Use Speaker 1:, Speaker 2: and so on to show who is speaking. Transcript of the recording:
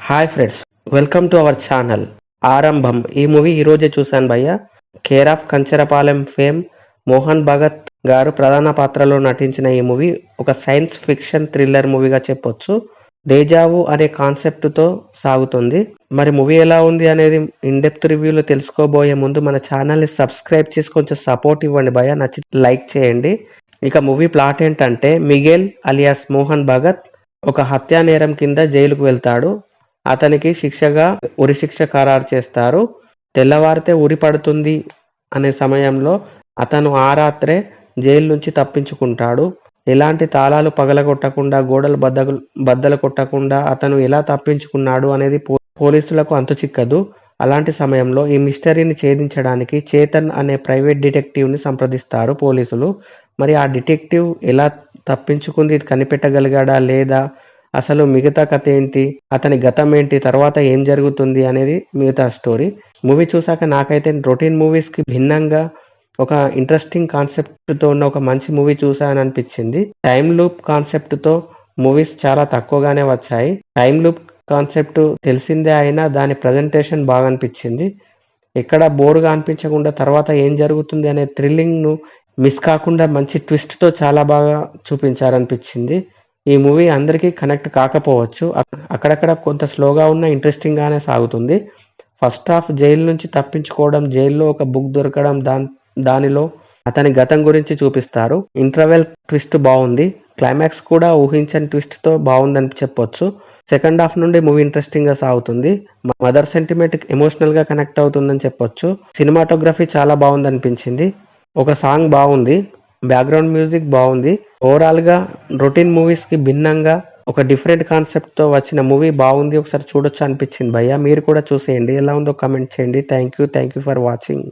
Speaker 1: Hi friends, welcome to our channel. ఆరంభం ఈ movie ఈరోజే చూశాను భయ్య. Care of Kancharapalem fame Mohan Bhagat గారు ప్రధాన పాత్రలో నటించిన ఈ మూవీ ఒక సైన్స్ ఫిక్షన్ థ్రిల్లర్ మూవీగా చెప్పొచ్చు. డేజావు అనే కాన్సెప్ట్తో సాగుతుంది. మరి మూవీ ఎలా ఉంది అనేది ఇన్ డెప్త్ రివ్యూలో తెలుసుకోబోయే ముందు మన ఛానల్ని సబ్స్క్రైబ్ చేసి కొంచెం సపోర్ట్ ఇవ్వండి భయ్య, నచ్చి లైక్ చేయండి. ఇక మూవీ ప్లాట్ ఏంటంటే, మిగేల్ అలియాస్ మోహన్ భగత్ ఒక హత్యా నేరం కింద జైలుకు వెళ్తాడు. అతనికి శిక్షగా ఉరిశిక్ష ఖరారు చేస్తారు. తెల్లవారితే ఉరి పడుతుంది అనే సమయంలో అతను ఆ రాత్రే జైలు నుంచి తప్పించుకుంటాడు. ఎలాంటి తాళాలు పగలగొట్టకుండా, గోడలు బద్దలు కొట్టకుండా అతను ఎలా తప్పించుకున్నాడు అనేది పోలీసులకు అంతుచిక్కదు. అలాంటి సమయంలో ఈ మిస్టరీని ఛేదించడానికి చేతన్ అనే ప్రైవేట్ డిటెక్టివ్ని సంప్రదిస్తారు పోలీసులు. మరి ఆ డిటెక్టివ్ ఎలా తప్పించుకుంది కనిపెట్టగలిగాడా లేదా, అసలు మిగతా కథ ఏంటి, అతని గతం ఏంటి, తర్వాత ఏం జరుగుతుంది అనేది మిగతా స్టోరీ. మూవీ చూసాక నాకైతే రొటీన్ మూవీస్కి భిన్నంగా ఒక ఇంట్రెస్టింగ్ కాన్సెప్ట్తో ఉన్న ఒక మంచి మూవీ చూసానని అనిపించింది. టైమ్ లూప్ కాన్సెప్ట్తో మూవీస్ చాలా తక్కువగానే వచ్చాయి. టైమ్ లూప్ కాన్సెప్ట్ తెలిసిందే అయినా దాని ప్రజెంటేషన్ బాగా అనిపించింది. ఎక్కడ బోర్గా అనిపించకుండా తర్వాత ఏం జరుగుతుంది అనే థ్రిల్లింగ్ను మిస్ కాకుండా మంచి ట్విస్ట్తో చాలా బాగా చూపించారనిపించింది. ఈ మూవీ అందరికీ కనెక్ట్ కాకపోవచ్చు, అక్కడక్కడ కొంత స్లోగా ఉన్న ఇంట్రెస్టింగ్గానే సాగుతుంది. ఫస్ట్ హాఫ్ జైలు నుంచి తప్పించుకోవడం, జైల్లో ఒక బుక్ దొరకడం, దానిలో అతని గతం గురించి చూపిస్తారు. ఇంటర్వెల్ ట్విస్ట్ బాగుంది. క్లైమాక్స్ కూడా ఊహించని ట్విస్ట్తో బాగుందని చెప్పొచ్చు. సెకండ్ హాఫ్ నుండి మూవీ ఇంట్రెస్టింగ్గా సాగుతుంది. మదర్ సెంటిమెంట్ ఎమోషనల్గా కనెక్ట్ అవుతుందని చెప్పొచ్చు. సినిమాటోగ్రఫీ చాలా బాగుంది అనిపించింది. ఒక సాంగ్ బాగుంది, బ్యాక్గ్రౌండ్ మ్యూజిక్ బాగుంది. ఓవరాల్గా రొటీన్ మూవీస్కి భిన్నంగా ఒక డిఫరెంట్ కాన్సెప్ట్తో వచ్చిన మూవీ బాగుంది, ఒకసారి చూడొచ్చు అనిపించింది భయ్య. మీరు కూడా చూసేయండి, ఎలా ఉందో కామెంట్ చేయండి. Thank you for watching.